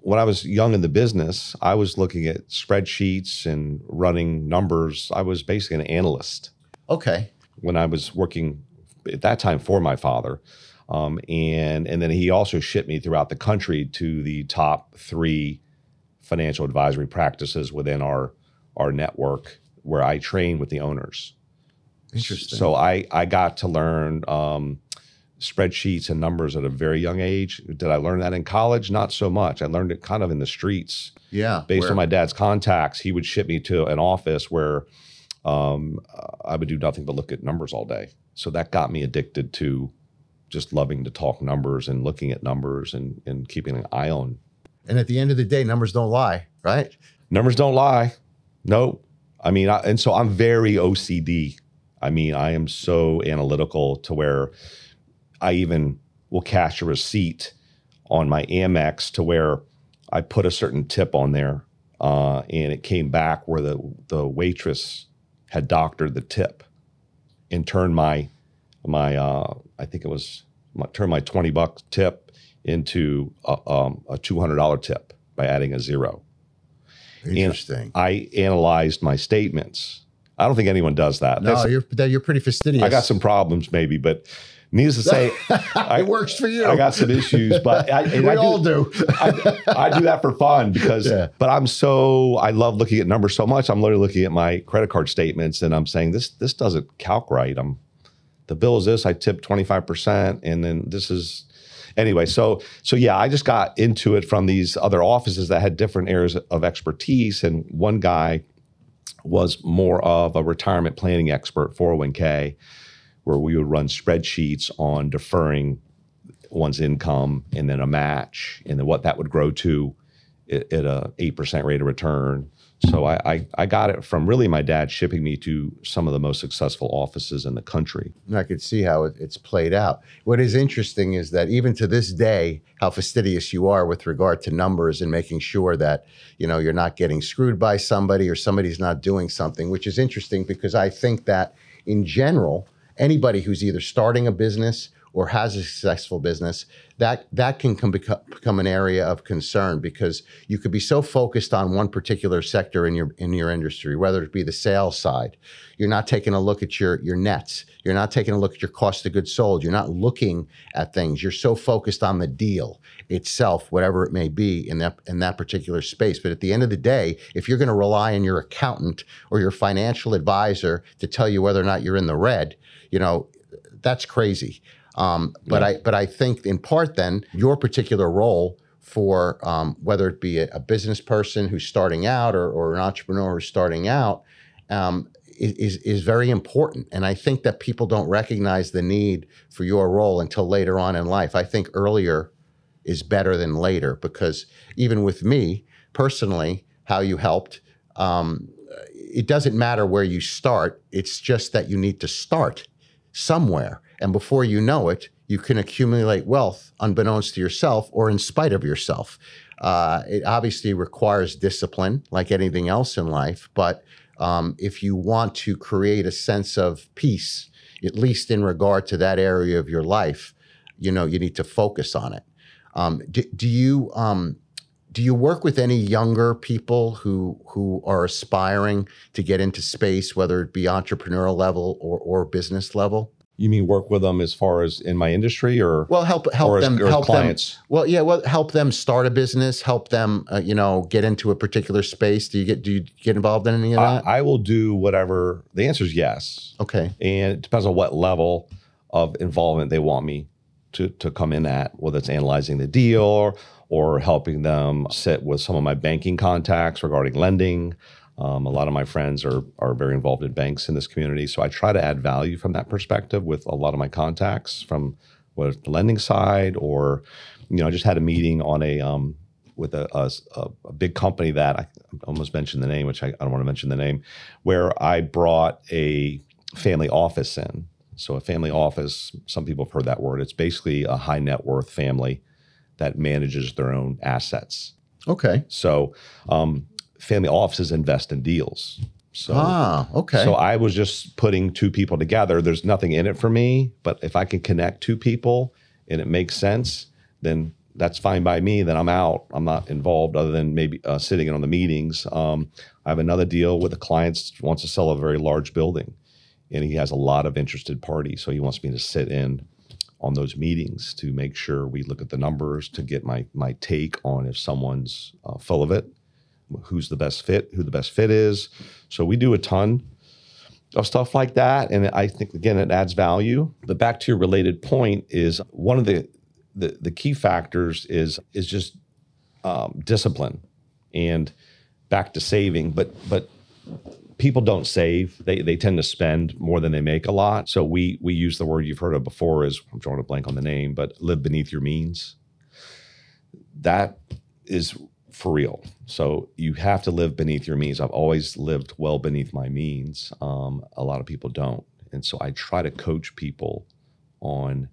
when I was young in the business, I was looking at spreadsheets and running numbers. I was basically an analyst. Okay. When I was working at that time for my father. And then he also shipped me throughout the country to the top 3 financial advisory practices within our network, where I trained with the owners. Interesting. So I got to learn spreadsheets and numbers at a very young age. Did I learn that in college? Not so much. I learned it kind of in the streets. Yeah. Based on my dad's contacts, he would ship me to an office where I would do nothing but look at numbers all day. So that got me addicted to just loving to talk numbers and looking at numbers and keeping an eye on. And at the end of the day, numbers don't lie, right? Numbers don't lie. No. I mean, and so I'm very OCD. I mean, I am so analytical to where I even will cash a receipt on my Amex to where I put a certain tip on there, and it came back where the waitress had doctored the tip and turned my I think it was turned my $20 tip into a $200 tip by adding a zero. Interesting. And I analyzed my statements. I don't think anyone does that. No, you're pretty fastidious. I got some problems maybe, but needless to say, it works for you. I got some issues, but we all do. I do that for fun because, but I love looking at numbers so much. I'm literally looking at my credit card statements and I'm saying, this doesn't calc right. The bill is this, I tipped 25%. And then this is, anyway. So yeah, I just got into it from these other offices that had different areas of expertise. And one guy was more of a retirement planning expert, 401k, where we would run spreadsheets on deferring one's income and then a match and then what that would grow to at a 8% rate of return. So I got it from really my dad shipping me to some of the most successful offices in the country. And I could see how it's played out. What is interesting is that even to this day, how fastidious you are with regard to numbers and making sure that, you're not getting screwed by somebody or somebody's not doing something, which is interesting because I think that in general, anybody who's either starting a business or has a successful business, that can become an area of concern because you could be so focused on one particular sector in your industry, whether it be the sales side. You're not taking a look at your nets. You're not taking a look at your cost of goods sold. You're not looking at things. You're so focused on the deal itself, whatever it may be in that particular space. But at the end of the day, if you're going to rely on your accountant or your financial advisor to tell you whether or not you're in the red, that's crazy. But I think in part then your particular role for whether it be a business person who's starting out or an entrepreneur who's starting out is very important. And I think that people don't recognize the need for your role until later on in life. I think earlier is better than later because even with me personally, how you helped, it doesn't matter where you start. It's just that you need to start somewhere. And before you know it, you can accumulate wealth unbeknownst to yourself or in spite of yourself. It obviously requires discipline like anything else in life. But if you want to create a sense of peace, at least in regard to that area of your life, you need to focus on it. Do you work with any younger people who are aspiring to get into space, whether it be entrepreneurial level or business level? You mean work with them as far as in my industry or help clients? Help them start a business, help them get into a particular space. Do you get involved in any of that? I will do whatever. The answer is yes. Okay. And it depends on what level of involvement they want me to come in at, whether it's analyzing the deal or helping them sit with some of my banking contacts regarding lending. A lot of my friends are very involved in banks in this community. So I try to add value from that perspective with a lot of my contacts from whether it's the lending side or, I just had a meeting on with a big company that I almost mentioned the name, which I don't want to mention the name, where I brought a family office in. So a family office, some people have heard that word. It's basically a high net worth family that manages their own assets. Okay. So, family offices invest in deals. So, okay. So I was just putting two people together. There's nothing in it for me, but if I can connect two people and it makes sense, then that's fine by me. Then I'm out. I'm not involved other than maybe sitting in on the meetings. I have another deal with a client who wants to sell a very large building and he has a lot of interested parties. So he wants me to sit in on those meetings to make sure we look at the numbers to get my take on if someone's full of it. Who's the best fit, who the best fit is. So we do a ton. of stuff like that. And I think, again, it adds value. But back to your related point is one of the key factors is just discipline, and back to saving. But people don't save. They tend to spend more than they make a lot. So we use the word you've heard of before is, I'm drawing a blank on the name, but live beneath your means. That is for real. So you have to live beneath your means. I've always lived well beneath my means. A lot of people don't. And so I try to coach people on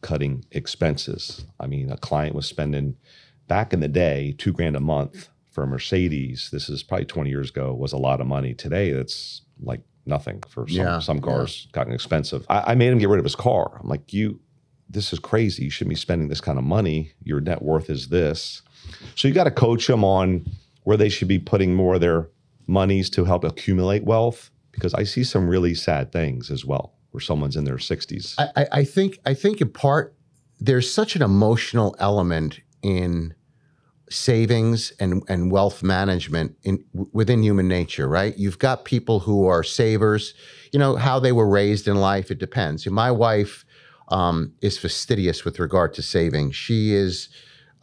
cutting expenses. I mean, a client was spending back in the day $2,000 a month for a Mercedes. This is probably 20 years ago, was a lot of money. Today, that's like nothing for some cars. Gotten expensive. I made him get rid of his car. I'm like, this is crazy. You shouldn't be spending this kind of money. Your net worth is this. So you got to coach them on where they should be putting more of their monies to help accumulate wealth, because I see some really sad things as well where someone's in their 60s. I think in part, there's such an emotional element in savings and wealth management within human nature, right? You've got people who are savers, how they were raised in life, it depends. My wife is fastidious with regard to saving. She is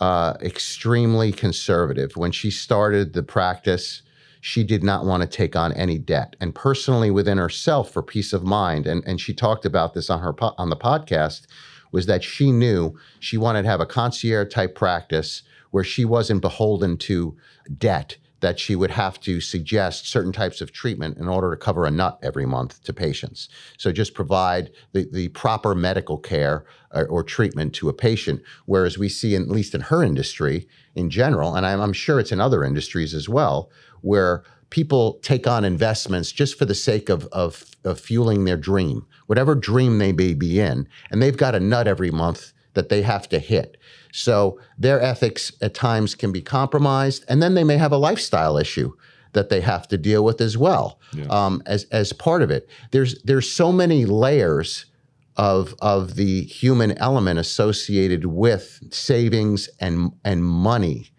extremely conservative. When she started the practice, she did not want to take on any debt. And personally within herself, for peace of mind, and she talked about this on the podcast, was that she knew she wanted to have a concierge type practice where she wasn't beholden to debt, that she would have to suggest certain types of treatment in order to cover a nut every month to patients. So just provide the proper medical care or treatment to a patient, whereas we see, at least in her industry in general, and I'm sure it's in other industries as well, where people take on investments just for the sake of fueling their dream, whatever dream they may be in, and they've got a nut every month that they have to hit. So their ethics at times can be compromised, and then they may have a lifestyle issue that they have to deal with as well, as part of it. There's so many layers of the human element associated with savings and money.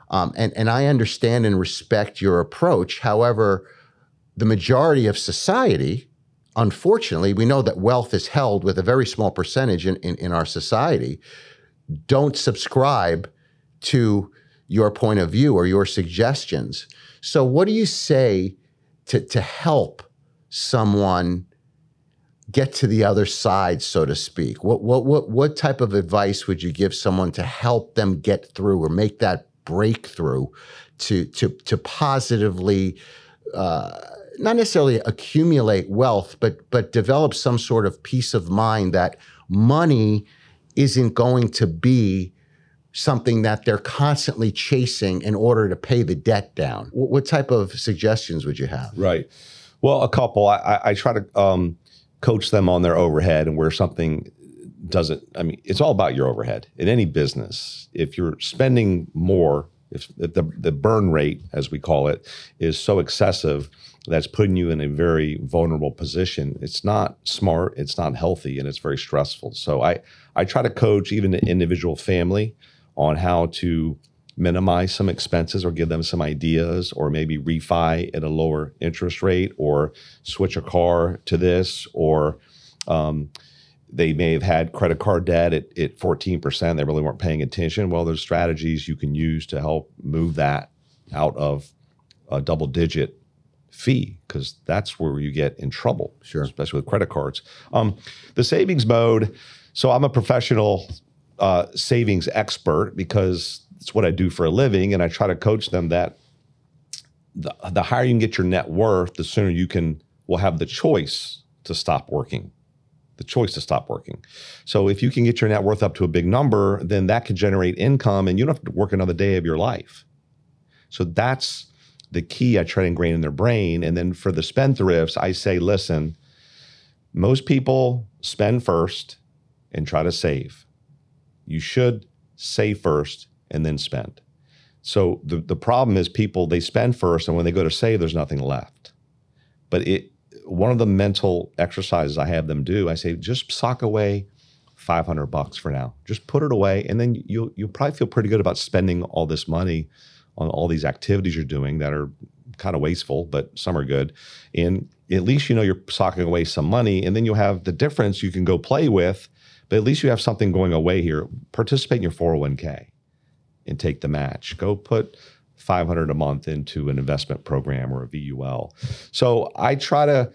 And I understand and respect your approach. However, the majority of society, unfortunately, we know that wealth is held with a very small percentage in our society, don't subscribe to your point of view or your suggestions. So what do you say to help someone get to the other side, so to speak? What type of advice would you give someone to help them get through or make that breakthrough to positively not necessarily accumulate wealth, but develop some sort of peace of mind that money isn't going to be something that they're constantly chasing in order to pay the debt down? What type of suggestions would you have? Right. Well, a couple. I try to coach them on their overhead and where something doesn't, it's all about your overhead. In any business, if you're spending more, if the burn rate, as we call it, is so excessive, that's putting you in a very vulnerable position. It's not smart, it's not healthy, and it's very stressful. So I try to coach even the individual family on how to minimize some expenses or give them some ideas, or maybe refi at a lower interest rate, or switch a car to this, or they may have had credit card debt at 14%. They really weren't paying attention. Well, there's strategies you can use to help move that out of a double-digit fee, because that's where you get in trouble, sure, especially with credit cards. The savings mode, so I'm a professional savings expert because it's what I do for a living, and I try to coach them that the higher you can get your net worth, the sooner you will have the choice to stop working. So if you can get your net worth up to a big number, then that could generate income and you don't have to work another day of your life. So that's the key I try to ingrain in their brain. And then for the spendthrifts, I say, listen, most people spend first and try to save. You should save first and then spend. So the problem is people, they spend first, and when they go to save, there's nothing left. But one of the mental exercises I have them do, I say, just sock away $500 for now. Just put it away, and then you'll probably feel pretty good about spending all this money on all these activities you're doing that are kind of wasteful, but some are good. And at least you know you're socking away some money, and then you'll have the difference you can go play with, but at least you have something going away here. Participate in your 401k and take the match. Go put $500 a month into an investment program or a VUL. So I try to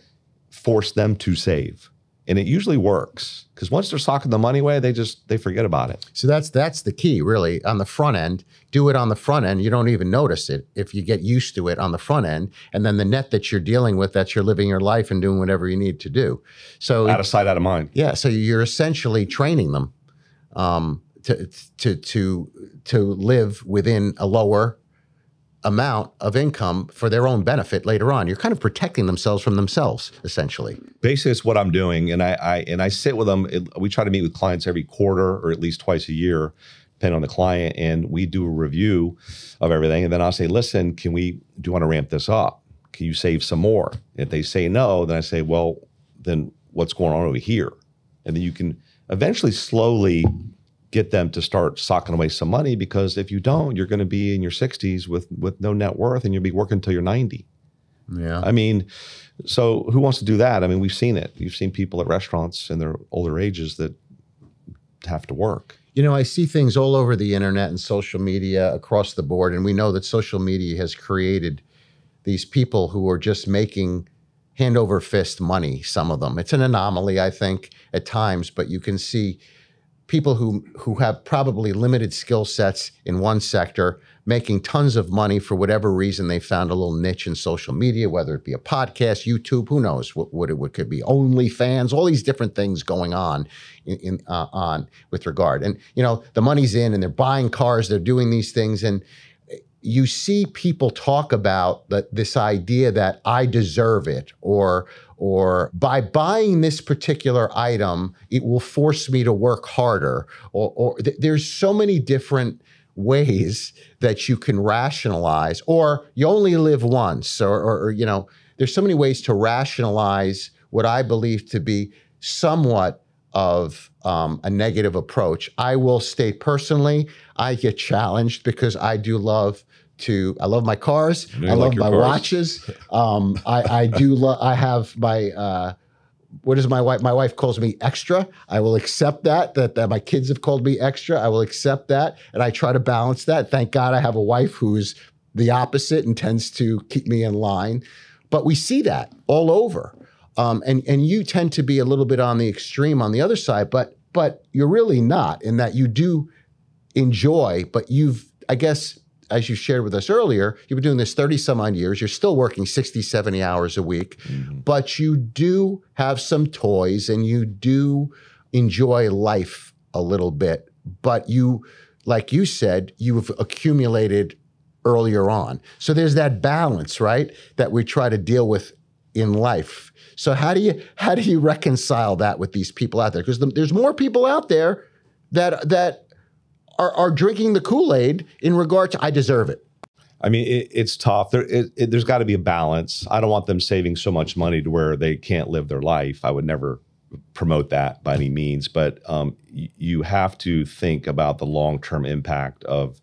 force them to save. And it usually works, because once they're socking the money away, they forget about it. So that's the key, really. On the front end, do it on the front end. You don't even notice it if you get used to it on the front end. And then the net that you're dealing with, that you're living your life and doing whatever you need to do. So out of sight, out of mind. Yeah. So you're essentially training them to live within a lower amount of income for their own benefit later on. You're kind of protecting themselves from themselves, essentially. Basically, it's what I'm doing, and I sit with them. We try to meet with clients every quarter or at least twice a year, depending on the client, and we do a review of everything. And then I'll say, "Listen, do you want to ramp this up? Can you save some more?" If they say no, then I say, "Well, then what's going on over here?" And then you can eventually slowly get them to start socking away some money, because if you don't, you're going to be in your 60s with no net worth, and you'll be working until you're 90. Yeah. I mean, so who wants to do that? I mean, we've seen it. You've seen people at restaurants in their older ages that have to work. You know, I see things all over the internet and social media across the board, and we know that social media has created these people who are just making hand over fist money, some of them. It's an anomaly, I think, at times, but you can see people who have probably limited skill sets in one sector making tons of money for whatever reason. They found a little niche in social media, whether it be a podcast, YouTube, who knows what it could be, OnlyFans, all these different things going on on with regard. And, you know, the money's in and they're buying cars, they're doing these things. And you see people talk about this idea that I deserve it, or by buying this particular item, it will force me to work harder, or there's so many different ways that you can rationalize, or you only live once, or you know, there's so many ways to rationalize what I believe to be somewhat of a negative approach. I will state personally, I get challenged because I love my cars. I love my watches. I have my, what is my wife calls me extra. I will accept that my kids have called me extra. I will accept that. And I try to balance that. Thank God I have a wife who's the opposite and tends to keep me in line. But we see that all over. And you tend to be a little bit on the extreme on the other side, but you're really not, in that you do enjoy, but I guess, as you shared with us earlier, you've been doing this 30 some odd years. You're still working 60, 70 hours a week, but you do have some toys and you do enjoy life a little bit. But you, like you said, you've accumulated earlier on. So there's that balance, right, that we try to deal with in life. So how do you reconcile that with these people out there? Because there's more people out there that are drinking the Kool-Aid in regard to I deserve it. I mean, it's tough. There's got to be a balance. I don't want them saving so much money to where they can't live their life. I would never promote that by any means. But you have to think about the long-term impact of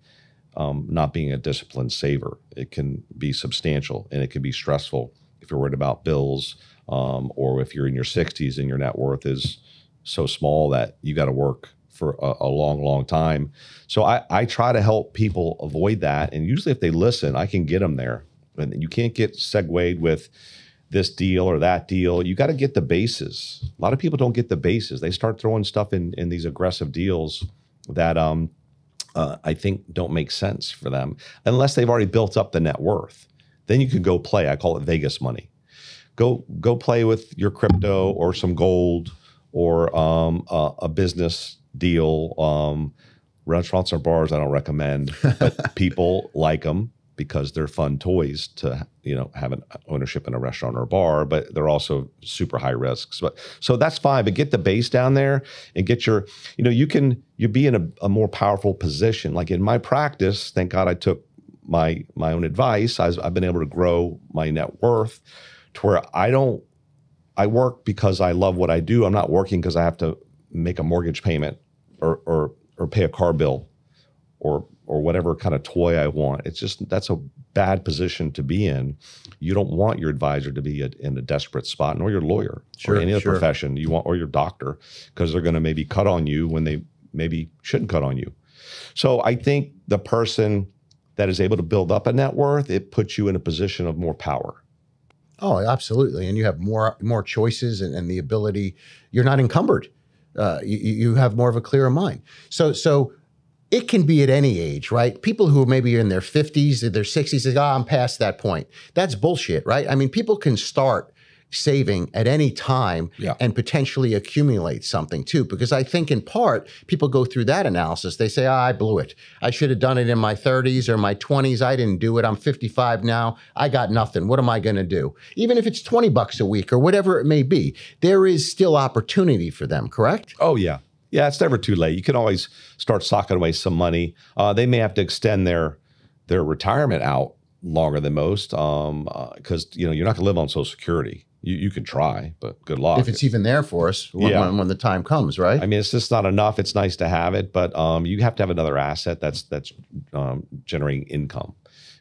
not being a disciplined saver. It can be substantial and it can be stressful if you're worried about bills, or if you're in your 60s and your net worth is so small that you got to work for a long, long time. So I try to help people avoid that. And usually if they listen, I can get them there. And you can't get segued with this deal or that deal. You got to get the bases. A lot of people don't get the bases. They start throwing stuff in these aggressive deals that I think don't make sense for them unless they've already built up the net worth. Then you can go play. I call it Vegas money. Go play with your crypto or some gold or a business deal. Restaurants or bars I don't recommend, but people like them because they're fun toys to have an ownership in a restaurant or a bar, but they're also super high risks. So that's fine, but get the base down there and get your, you be in a more powerful position. Like in my practice, thank God I took my own advice. I've been able to grow my net worth to where I work because I love what I do. I'm not working because I have to make a mortgage payment or pay a car bill or or whatever kind of toy I want. It's just, that's a bad position to be in. You don't want your advisor to be in a desperate spot, nor your lawyer or any other profession you want, or your doctor, because they're going to maybe cut on you when they maybe shouldn't cut on you. So I think the person that is able to build up a net worth, it puts you in a position of more power. Oh, absolutely. And you have more choices and the ability, you're not encumbered. You have more of a clearer mind. So it can be at any age, right? People who maybe are in their 50s, their 60s, say, I'm past that point. That's bullshit, right? I mean, people can start saving at any time and potentially accumulate something too. Because I think in part, people go through that analysis. They say, I blew it. I should have done it in my 30s or my 20s. I didn't do it. I'm 55 now. I got nothing. What am I going to do? Even if it's $20 a week or whatever it may be, there is still opportunity for them, correct? Oh, yeah. Yeah, it's never too late. You can always start socking away some money. They may have to extend their retirement out longer than most because you're not going to live on Social Security. You can try, but good luck. If it's even there for us when the time comes, right? I mean, it's just not enough. It's nice to have it, but you have to have another asset that's generating income,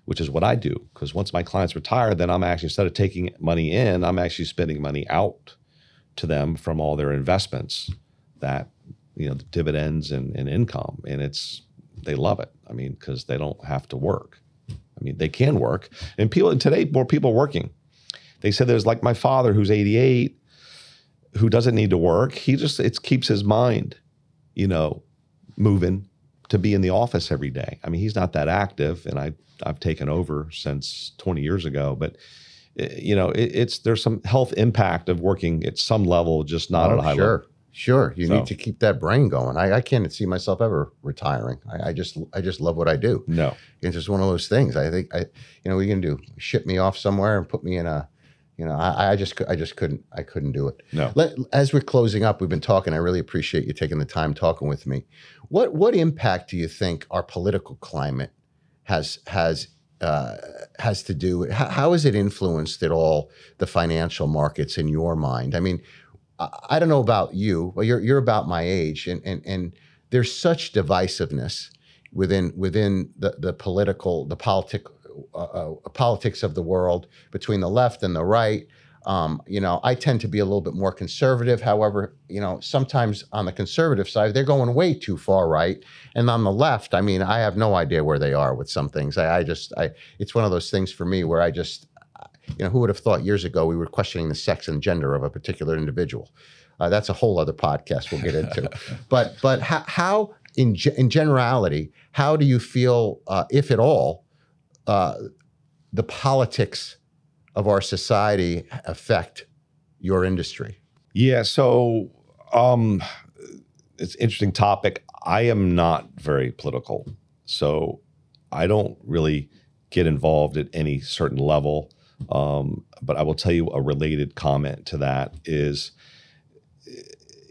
which is what I do. Because once my clients retire, then I'm actually, instead of taking money in, I'm actually spending money out to them from all their investments, that the dividends and income, and they love it. I mean, because they don't have to work. I mean, they can work, and today more people are working. They said there's like my father who's 88, who doesn't need to work. It keeps his mind, moving to be in the office every day. I mean, he's not that active, and I've taken over since 20 years ago. But there's some health impact of working at some level, just not at a high level. Sure. You need to keep that brain going. I can't see myself ever retiring. I just love what I do. No, it's just one of those things. I think what are you gonna do? Ship me off somewhere and put me in a. I just couldn't do it. No. As we're closing up, we've been talking. I really appreciate you taking the time talking with me. What impact do you think our political climate has to do? How has it influenced at all the financial markets in your mind? I mean, I don't know about you. Well, you're about my age, and there's such divisiveness within the politics of the world, between the left and the right. I tend to be a little bit more conservative. However, sometimes on the conservative side, they're going way too far right. And on the left, I mean, I have no idea where they are with some things. It's one of those things for me where who would have thought years ago we were questioning the sex and gender of a particular individual? That's a whole other podcast we'll get into. But how in generality, how do you feel, if at all, the politics of our society affect your industry? Yeah, so it's an interesting topic. I am not very political, so I don't really get involved at any certain level. But I will tell you a related comment to that is,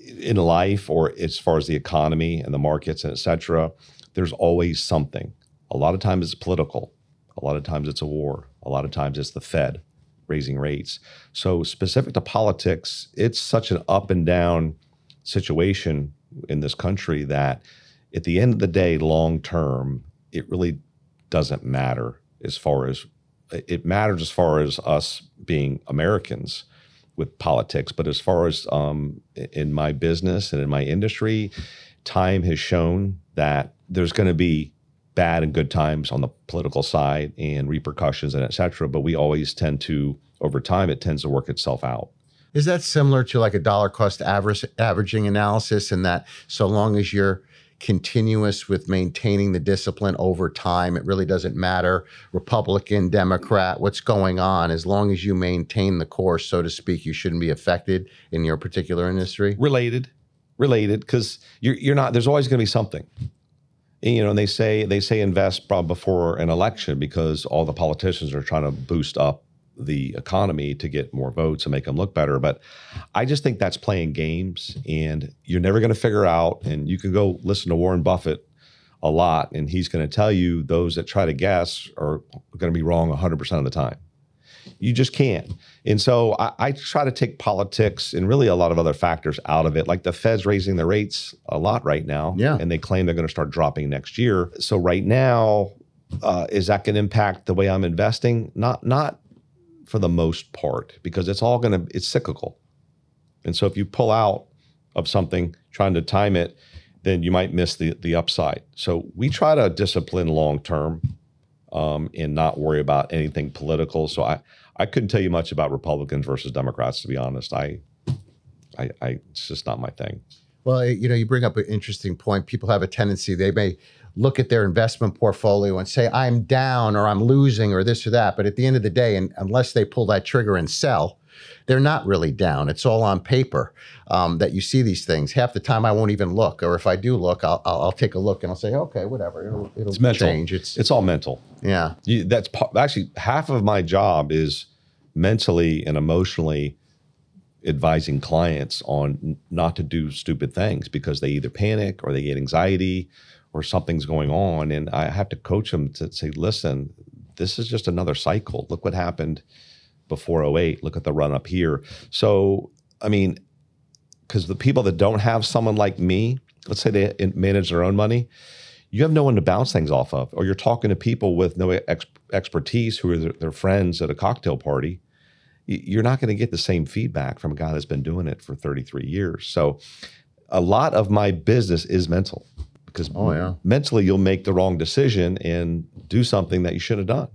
in life, or as far as the economy and the markets and et cetera, there's always something. A lot of times it's political. A lot of times it's a war. A lot of times it's the Fed raising rates. So specific to politics, it's such an up and down situation in this country that at the end of the day, long term, it really doesn't matter it matters as far as us being Americans with politics. But as far as in my business and in my industry, time has shown that there's going to be bad and good times on the political side and repercussions and et cetera. But we always tend to, over time, it tends to work itself out. Is that similar to like a dollar cost averaging analysis, in that so long as you're continuous with maintaining the discipline over time, it really doesn't matter, Republican, Democrat, what's going on, as long as you maintain the course, so to speak, you shouldn't be affected in your particular industry? Related, because you're not, there's always going to be something. And they say invest probably before an election because all the politicians are trying to boost up the economy to get more votes and make them look better. But I just think that's playing games, and you're never going to figure out. And you can go listen to Warren Buffett a lot, and he's going to tell you those that try to guess are going to be wrong 100% of the time. You just can't. And so I try to take politics and really a lot of other factors out of it, like the Fed's raising the rates a lot right now. Yeah. And they claim they're going to start dropping next year. So right now, is that going to impact the way I'm investing? Not for the most part, because it's cyclical. And so if you pull out of something trying to time it, then you might miss the upside. So we try to discipline long-term and not worry about anything political. So I couldn't tell you much about Republicans versus Democrats, to be honest. It's just not my thing. Well, you bring up an interesting point. People have a tendency, they may look at their investment portfolio and say, I'm down or I'm losing or this or that. But at the end of the day, and unless they pull that trigger and sell, they're not really down. It's all on paper that you see these things. Half the time I won't even look. Or if I do look, I'll take a look and I'll say, okay, whatever. It'll change. It's all mental. Yeah. That's actually half of my job is mentally and emotionally advising clients on not to do stupid things because they either panic or they get anxiety or something's going on. And I have to coach them to say, listen, this is just another cycle. Look what happened before 08. Look at the run up here. So, I mean, because the people that don't have someone like me, let's say they manage their own money, you have no one to bounce things off of, or you're talking to people with no expertise who are their friends at a cocktail party. You're not going to get the same feedback from a guy that's been doing it for 33 years. So a lot of my business is mental because mentally you'll make the wrong decision and do something that you should have done.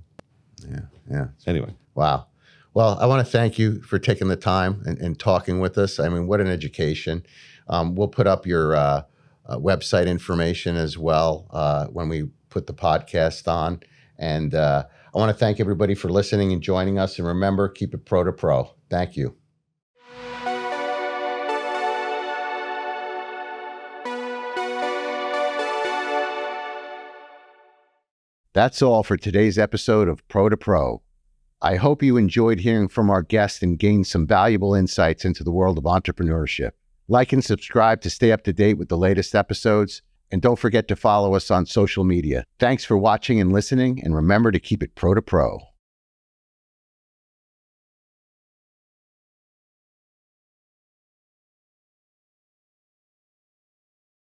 Yeah. Anyway. Wow. Well, I want to thank you for taking the time and talking with us. I mean, what an education. We'll put up your website information as well when we put the podcast on. And I want to thank everybody for listening and joining us. And remember, keep it pro to pro. Thank you. That's all for today's episode of Pro to Pro. I hope you enjoyed hearing from our guest and gained some valuable insights into the world of entrepreneurship. Like and subscribe to stay up to date with the latest episodes. And don't forget to follow us on social media. Thanks for watching and listening. And remember to keep it pro to pro.